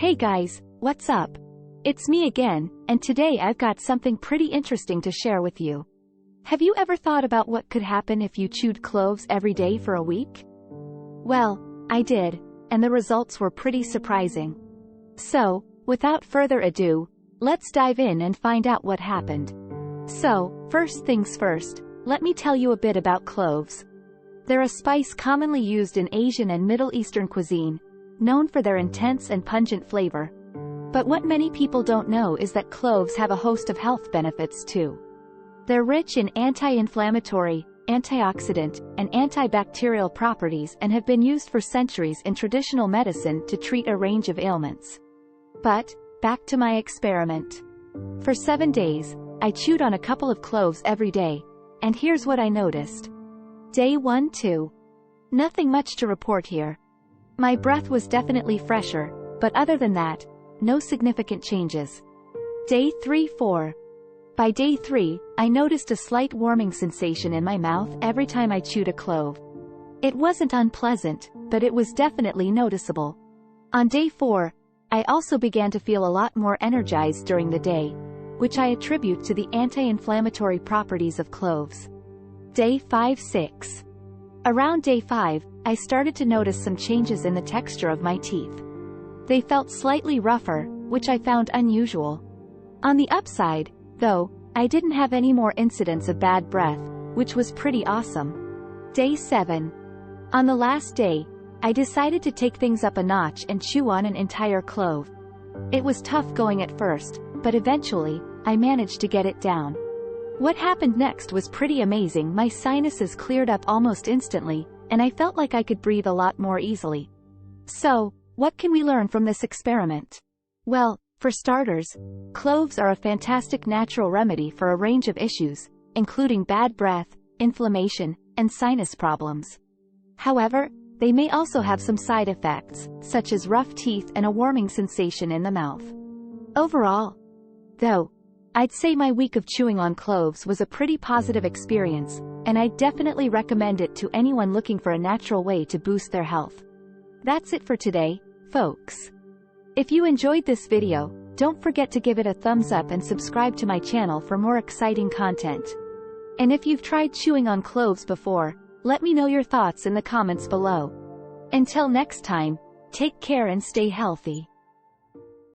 Hey guys, what's up? It's me again, and today I've got something pretty interesting to share with you. Have you ever thought about what could happen if you chewed cloves every day for a week? Well, I did, and the results were pretty surprising. So, without further ado, let's dive in and find out what happened. So, first things first, let me tell you a bit about cloves. They're a spice commonly used in Asian and Middle Eastern cuisine, known for their intense and pungent flavor. But what many people don't know is that cloves have a host of health benefits too. They're rich in anti-inflammatory, antioxidant, and antibacterial properties and have been used for centuries in traditional medicine to treat a range of ailments. But, back to my experiment. For 7 days, I chewed on a couple of cloves every day, and here's what I noticed. Day 1-2. Nothing much to report here. My breath was definitely fresher, but other than that, no significant changes. Day 3-4. By day 3, I noticed a slight warming sensation in my mouth every time I chewed a clove. It wasn't unpleasant, but it was definitely noticeable. On day 4, I also began to feel a lot more energized during the day, which I attribute to the anti-inflammatory properties of cloves. Day 5-6. Around day 5, I started to notice some changes in the texture of my teeth. They felt slightly rougher, which I found unusual. On the upside, though, I didn't have any more incidents of bad breath, which was pretty awesome. Day 7. On the last day, I decided to take things up a notch and chew on an entire clove. It was tough going at first, but eventually, I managed to get it down. What happened next was pretty amazing. My sinuses cleared up almost instantly, and I felt like I could breathe a lot more easily. So, what can we learn from this experiment? Well, for starters, cloves are a fantastic natural remedy for a range of issues, including bad breath, inflammation, and sinus problems. However, they may also have some side effects, such as rough teeth and a warming sensation in the mouth. Overall, though, I'd say my week of chewing on cloves was a pretty positive experience, and I'd definitely recommend it to anyone looking for a natural way to boost their health. That's it for today, folks. If you enjoyed this video, don't forget to give it a thumbs up and subscribe to my channel for more exciting content. And if you've tried chewing on cloves before, let me know your thoughts in the comments below. Until next time, take care and stay healthy.